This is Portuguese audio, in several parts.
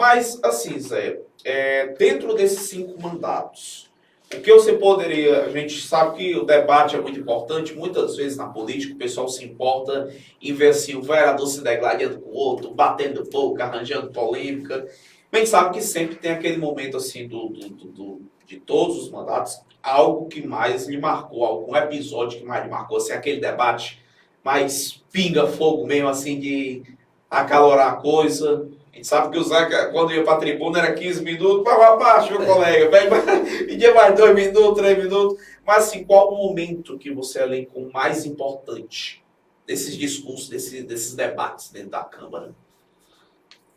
Mas, assim, Zé, dentro desses 5 mandatos, o que você poderia... A gente sabe que o debate é muito importante, muitas vezes na política o pessoal se importa em ver assim, o vereador se degladiando com o outro, batendo boca, arranjando polêmica. Mas a gente sabe que sempre tem aquele momento assim de todos os mandatos, algo que mais lhe marcou, algum episódio que mais lhe marcou, assim, aquele debate mais pinga-fogo mesmo, assim, de acalorar a coisa. A gente sabe que o Zé, quando ia para a tribuna, era 15 minutos, para abaixo, meu colega, pedia mais 2 minutos, 3 minutos. Mas, assim, qual o momento que você elencou mais importante desses discursos, desses debates dentro da Câmara?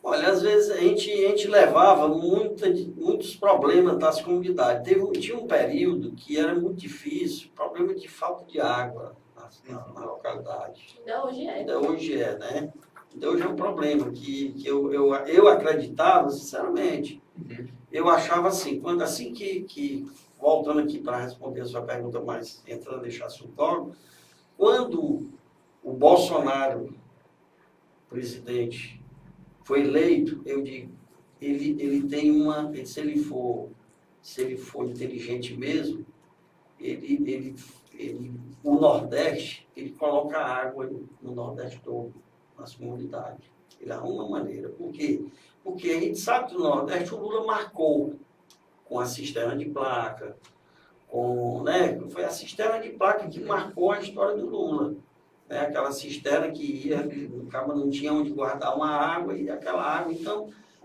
Olha, às vezes a gente levava muitos problemas das comunidades. Tinha um período que era muito difícil, problema de falta de água na localidade. Ainda hoje é. Ainda hoje é, né? Ainda hoje é um problema que eu acreditava, sinceramente. Eu achava assim, voltando aqui para responder a sua pergunta, mas entrando nesse assunto logo, quando o Bolsonaro, presidente, foi eleito, eu digo, ele tem se ele for inteligente mesmo, o Nordeste, ele coloca água no Nordeste todo, nas comunidades. Ele arruma uma maneira. Por quê? Porque a gente sabe que no Nordeste o Lula marcou com a cisterna de placa, foi a cisterna de placa que marcou a história do Lula. Né? Aquela cisterna que o cara não tinha onde guardar uma água e aquela água.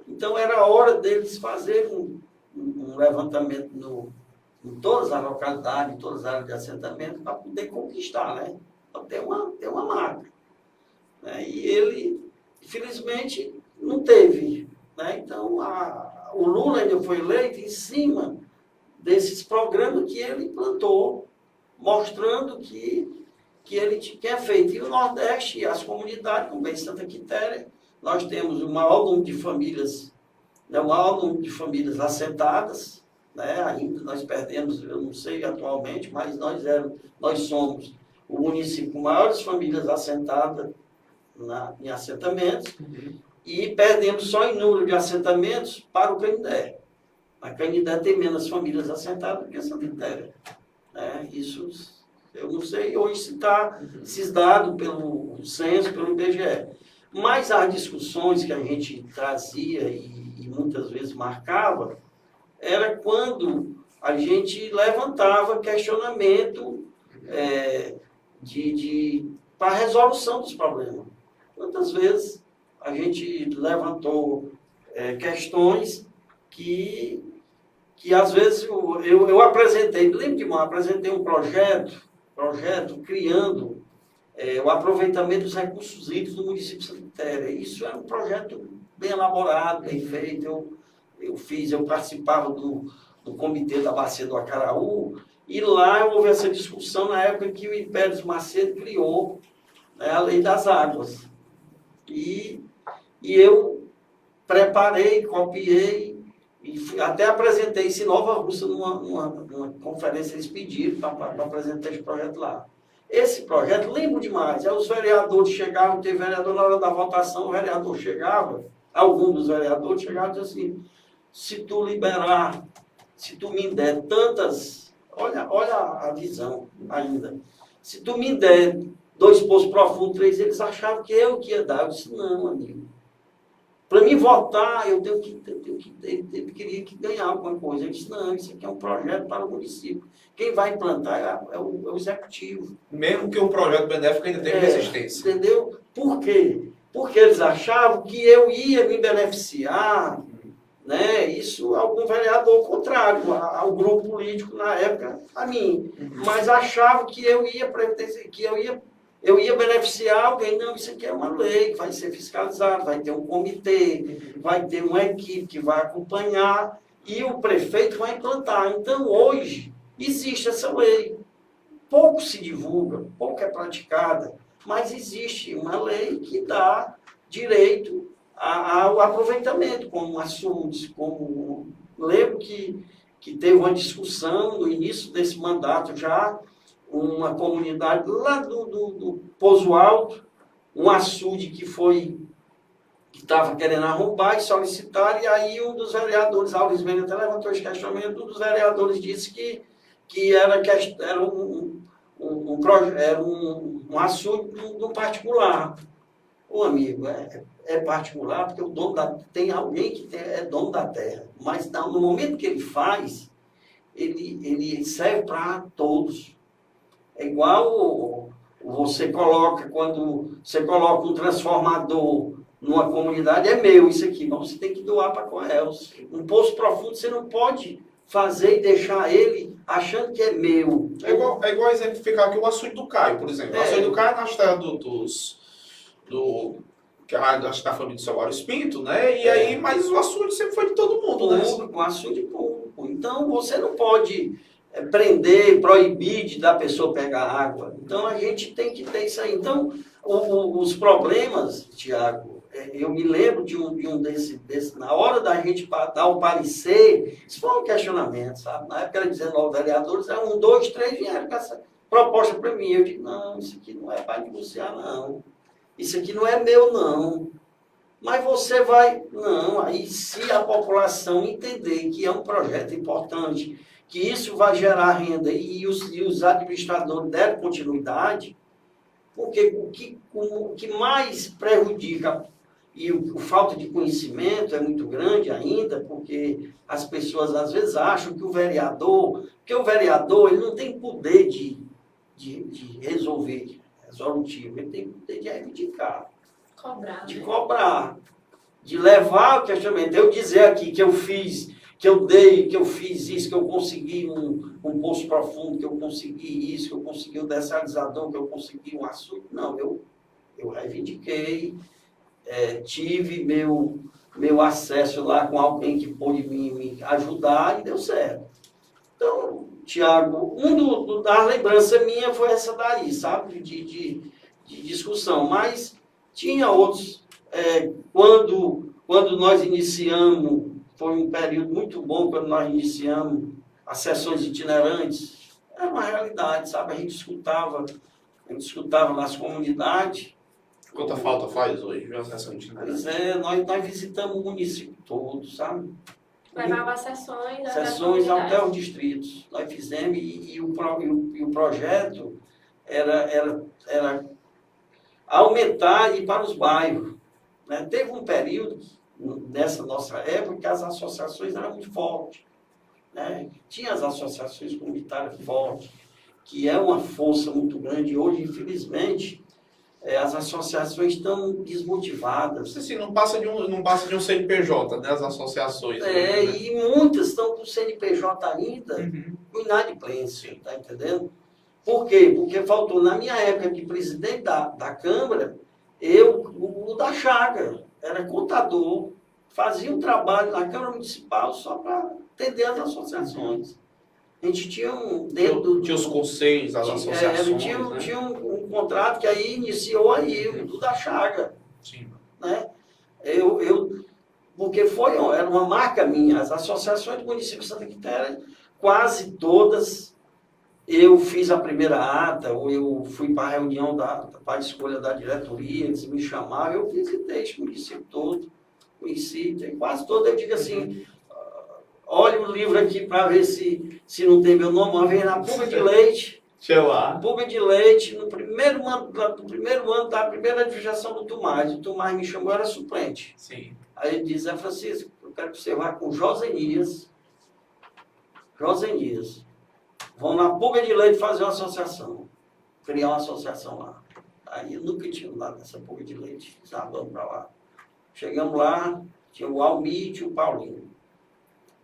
Então era hora deles fazerem um levantamento em todas as localidades, em todas as áreas de assentamento, para poder conquistar, né? Para ter uma marca. Né? E ele, infelizmente, não teve. Né? Então, o Lula ainda foi eleito em cima desses programas que ele implantou, mostrando que ele tinha feito. E o Nordeste e as comunidades, como bem Santa Quitéria, nós temos o maior número de famílias, assentadas, né? Ainda nós perdemos, eu não sei atualmente, mas nós somos o município com maiores famílias assentadas em assentamentos, e perdemos só em número de assentamentos para o Canindé. A Canindé tem menos famílias assentadas do que a Santa Quitéria. Né? Isso eu não sei hoje se está cisdado pelo censo, pelo IBGE. Mas as discussões que a gente trazia e muitas vezes marcava, era quando a gente levantava questionamento para a resolução dos problemas. Quantas vezes a gente levantou questões que às vezes eu apresentei, lembro de apresentei um projeto criando o aproveitamento dos recursos hídricos do município de Santa Quitéria. Isso era um projeto bem elaborado, bem feito. Eu participava do comitê da Bacia do Acaraú, e lá houve essa discussão na época que o Império Macedo criou, né, a Lei das Águas. E eu preparei, copiei, e até apresentei isso em Nova Russa numa conferência, eles pediram para apresentar esse projeto lá. Esse projeto, lembro demais, os vereadores chegavam, teve vereador na hora da votação, o vereador chegava, algum dos vereadores chegavam e dizia assim, se tu liberar, se tu me der tantas, olha a visão ainda, se tu me der 2 poços profundos, 3, eles achavam que eu que ia dar. Eu disse, não, amigo. Para mim votar, eu queria que ganhar alguma coisa. Eu disse, não, isso aqui é um projeto para o município. Quem vai implantar é o executivo. Mesmo que um projeto benéfico ainda tenha resistência. Entendeu? Por quê? Porque eles achavam que eu ia me beneficiar, né? Isso algum vereador contrário ao grupo político na época, a mim. Mas achavam que eu ia beneficiar alguém. Não, isso aqui é uma lei que vai ser fiscalizada, vai ter um comitê, vai ter uma equipe que vai acompanhar e o prefeito vai implantar. Então, hoje, existe essa lei. Pouco se divulga, pouco é praticada, mas existe uma lei que dá direito ao aproveitamento, como açudes, lembro que teve uma discussão no início desse mandato já, uma comunidade lá do Pozo Alto, um açude que foi estava querendo arrombar e solicitar, e aí um dos vereadores, Auris Mendes, até levantou esse questionamento, um dos vereadores disse que era um assunto do particular. Ô amigo, é particular porque o dono tem alguém que é dono da terra, mas no momento que ele faz, ele serve para todos. É igual quando você coloca um transformador numa comunidade, é meu isso aqui, mas você tem que doar para a Coelce. Um poço profundo você não pode fazer e deixar ele achando que é meu. É igual exemplificar aqui o açude do Caio, por exemplo. O açude do Caio é na terra que acho da família do seu Vários Pinto, né? E aí, mas o açude sempre foi de todo mundo, né? O açude público. Então, você não pode prender, proibir de da pessoa pegar água. Então, a gente tem que ter isso aí. Então, os problemas, Tiago, eu me lembro de um desse, na hora da gente dar o parecer, isso foi um questionamento, sabe? Na época era 19 vereadores, era 1, 2, 3 vieram com essa proposta para mim. Eu digo, não, isso aqui não é para negociar, não. Isso aqui não é meu, não. Mas você vai... Não, aí se a população entender que é um projeto importante, que isso vai gerar renda e os administradores derem continuidade, porque o que mais prejudica e a falta de conhecimento é muito grande ainda, porque as pessoas às vezes acham que o vereador ele não tem poder de resolver resolutivo, ele tem poder de reivindicar, de cobrar, de levar o questionamento. Eu dizer aqui que eu fiz, que eu fiz isso, que eu consegui um poço profundo, que eu consegui isso, que eu consegui um dessalizador, que eu consegui um açude. Não, eu reivindiquei, tive meu acesso lá com alguém que pôde me ajudar e deu certo. Então, Tiago, da lembrança minha foi essa daí, sabe? De discussão. Mas tinha outros. Quando nós iniciamos, foi um período muito bom quando nós iniciamos as sessões itinerantes. Era uma realidade, sabe? A gente escutava nas comunidades. Quanta falta faz hoje a sessão itinerante? Pois nós visitamos o município todo, sabe? Levava sessões até os distritos. Nós fizemos e o projeto era aumentar e ir para os bairros. Né? Teve um período, nessa nossa época, que as associações eram muito fortes. Né? Tinha as associações comunitárias fortes, que é uma força muito grande. Hoje, infelizmente, as associações estão desmotivadas. Assim, não passa de um CNPJ, né? As associações. Né? E muitas estão com o CNPJ ainda, com inadimplência, tá entendendo? Por quê? Porque faltou, na minha época de presidente da Câmara, o da Chaga, era contador, fazia um trabalho na Câmara Municipal só para atender as associações. A gente tinha tinha os conselhos, as associações. Tinha um contrato que aí iniciou aí, o da Chaga. Sim. Né? Porque era uma marca minha. As associações do município de Santa Quitéria, quase todas, eu fiz a primeira ata, ou eu fui para a reunião para a escolha da diretoria, eles me chamavam, eu visitei esse município todo, conheci, quase todo, eu digo assim, olha o livro aqui para ver se não tem meu nome, uma vez na Puga de Leite. Puga de Leite, no primeiro ano da primeira administração do Tomás. O Tomás me chamou, eu era suplente. Sim. Aí ele disse, Francisco, eu quero que você vá com Josenias. Vão na Puga de Leite fazer uma associação. Criar uma associação lá. Aí eu nunca tinha lá nessa Puga de Leite. Vamos para lá. Chegamos lá, tinha o Almir e o Paulinho.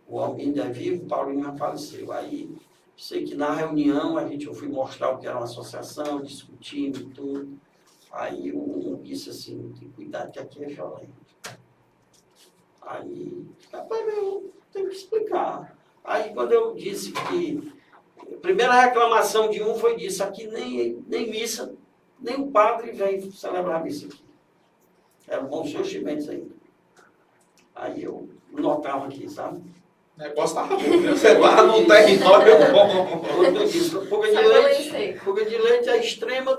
O Almir ainda é vivo, o Paulinho já faleceu. Aí, sei que na reunião eu fui mostrar o que era uma associação, discutindo e tudo. Aí um disse assim, tem cuidado que aqui é violento. Aí, rapaz, eu tenho que explicar. Aí quando eu disse que a primeira reclamação de um foi disso, aqui nem missa, nem o padre vem celebrar a missa aqui. Era bom os seus chimentos ainda. Aí eu notava aqui, sabe? O negócio estava bom, né? Você estava num território bom. Quando eu disse, Puga de Leite é a extrema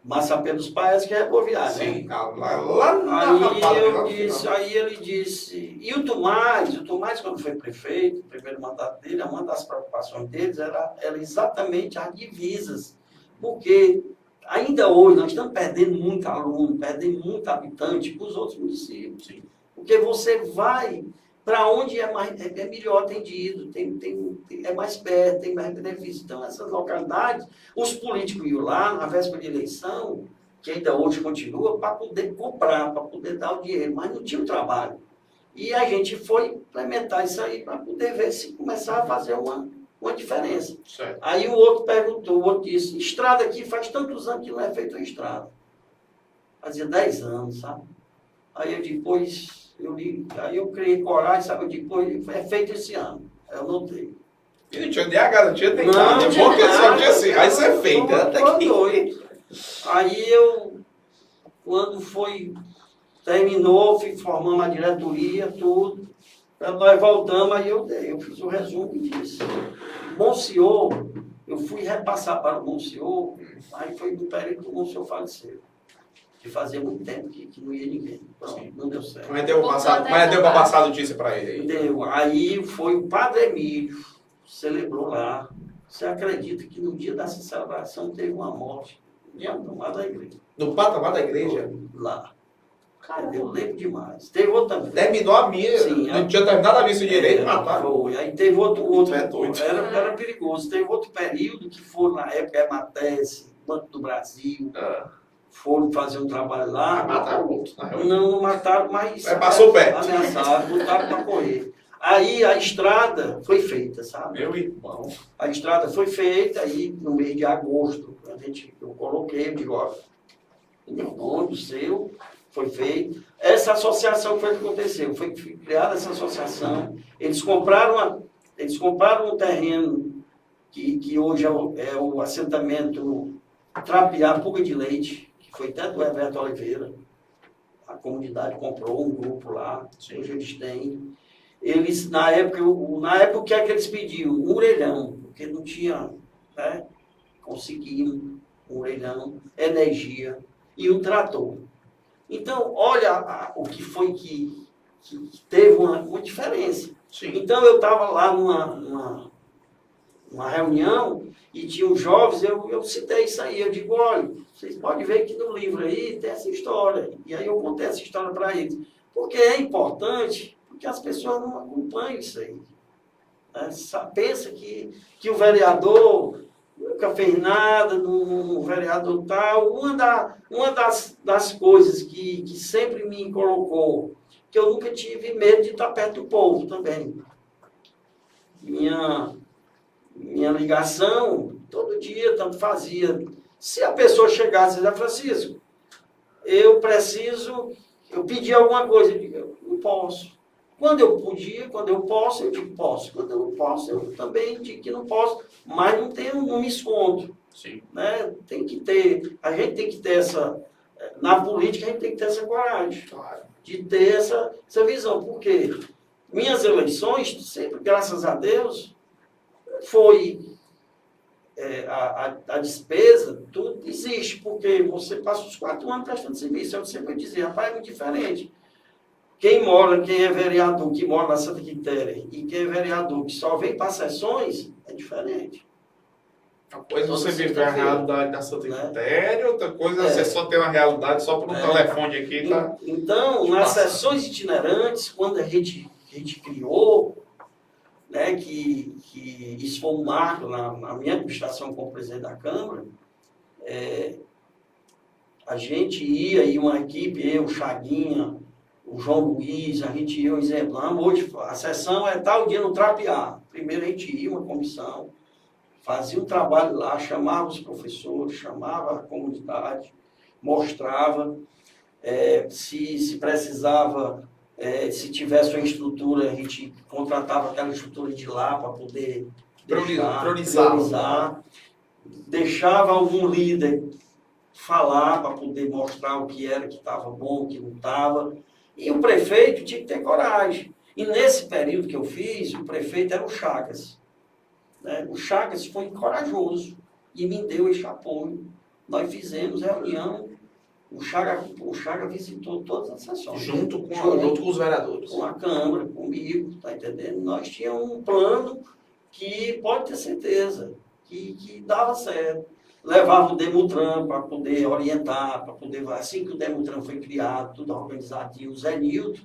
Massapé dos Pais, que é Boviária, né? Sim, lá na Rapada, lá no final. Aí ele disse, e o Tomás quando foi prefeito, o primeiro mandato dele, uma das preocupações deles era exatamente as divisas, porque ainda hoje nós estamos perdendo muito aluno, perdendo muito habitante para os outros municípios. Sim. Porque você vai para onde é melhor atendido, é mais perto, tem mais benefício. Então, essas localidades, os políticos iam lá, na véspera de eleição, que ainda hoje continua, para poder comprar, para poder dar o dinheiro, mas não tinha o trabalho. E a gente foi implementar isso aí para poder ver se começava a fazer uma diferença. Certo. Aí o outro perguntou, o outro disse, estrada aqui faz tantos anos que não é feita a estrada. Fazia 10 anos, sabe? Aí eu depois... Aí eu criei coragem, sabe? Eu digo, pô, é feito esse ano. Eu notei. E não tinha DH, não tinha tentado. É bom que só tinha assim, vai ser feito. Até que... Aí eu, quando terminou, formamos a diretoria, tudo. Nós voltamos, aí eu fiz o resumo e disse. Monsenhor, eu fui repassar para o Monsenhor, aí foi no período que o Monsenhor faleceu. Que fazia muito tempo que não ia ninguém. Pronto, não deu certo. Mas deu para passar a notícia para ele aí. Deu. Aí foi o Padre Emílio, celebrou lá. Você acredita que no dia dessa celebração teve uma morte no patamar da igreja? No patamar da igreja? Lá. Cara, eu lembro demais. Teve outro também. Terminou a missa. Sim, não tinha terminado a missa direito, mataram. Foi. Aí teve outro É doido. era perigoso. Teve outro período que foi na época Matese, Banco do Brasil. Foram fazer um trabalho lá. Mataram outros, na real. Não mataram, mas... passou perto. Ameaçaram, botaram para correr. Aí a estrada foi feita, sabe? Meu irmão. A estrada foi feita, aí no mês de agosto, eu coloquei, eu digo, ó, o meu nome, o seu, foi feito. Essa associação foi o que aconteceu, foi criada essa associação, eles compraram um terreno que hoje é o assentamento Trapiá, Puga de Leite, que foi tanto do Everton Oliveira, a comunidade comprou um grupo lá, hoje eles têm. Eles, na época, o que é que eles pediam? Um orelhão, porque não tinha, né? Conseguiram um orelhão, energia e um trator. Então, olha o que foi que teve uma diferença. Sim. Então, eu estava lá numa reunião e tinha os jovens, eu citei isso aí, eu digo, olha, vocês podem ver que no livro aí tem essa história. E aí eu contei essa história para eles. Porque é importante, porque as pessoas não acompanham isso aí. Né? Pensa que o vereador nunca fez nada, no vereador tal. Uma das coisas que sempre me colocou, que eu nunca tive medo de estar perto do povo também. Minha ligação, todo dia, tanto fazia. Se a pessoa chegasse e dizia, Francisco, eu pedi alguma coisa, eu digo, eu não posso. Quando eu posso, eu digo posso. Quando eu não posso, eu também digo que não posso, mas não me escondo. Sim. Né? A gente tem que ter na política a gente tem que ter essa coragem, Claro. de ter essa visão, porque minhas eleições, sempre, graças a Deus, foi a despesa, tudo existe, porque você passa os 4 anos prestando serviço. Eu sempre dizia, rapaz, é muito diferente. Quem é vereador, que mora na Santa Quitéria, e quem é vereador que só vem para sessões, é diferente. Uma coisa é você viver a realidade da Santa Quitéria, outra coisa é você só ter uma realidade só por um telefone aqui. Tá? Então, nas sessões itinerantes, quando a gente criou, né, que isso foi um marco na minha administração como presidente da Câmara, a gente ia uma equipe, eu, Chaguinha, o João Luiz, a gente ia, exemplamos, hoje a sessão é tal dia no Trapiá. Primeiro a gente ia, uma comissão, fazia um trabalho lá, chamava os professores, chamava a comunidade, mostrava se precisava, se tivesse uma estrutura, a gente contratava aquela estrutura de lá para poder priorizar, deixava algum líder falar para poder mostrar o que era que estava bom, o que não estava. E o prefeito tinha que ter coragem. E nesse período que eu fiz, o prefeito era o Chagas. Né? O Chagas foi corajoso e me deu esse apoio nós fizemos reunião, o Chaga visitou todas as sessões. Junto com os vereadores. Com a Câmara, comigo, tá entendendo? Nós tínhamos um plano que pode ter certeza que dava certo. Levava o Demutran para poder orientar, para poder, assim que o Demutran foi criado, tudo organizadinho, o Zé Nilton,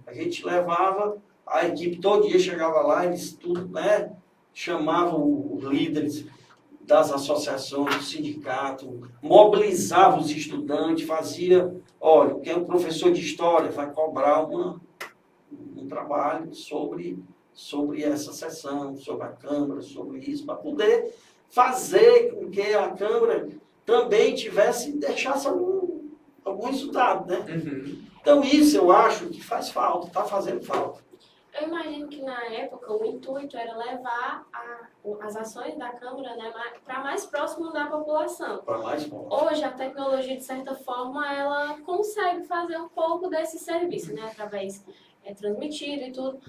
a gente levava, a equipe todo dia chegava lá, eles tudo, né, chamavam os líderes das associações, do sindicato, mobilizava os estudantes, fazia, olha, quem é um professor de história vai cobrar um trabalho sobre essa sessão, sobre a Câmara, sobre isso, para poder fazer com que a Câmara também deixasse algum resultado, né? Uhum. Então isso eu acho que faz falta, está fazendo falta. Eu imagino que na época o intuito era levar as ações da Câmara, né, para mais próximo da população. Para mais bom. Hoje a tecnologia, de certa forma, ela consegue fazer um pouco desse serviço, né, através transmitido e tudo.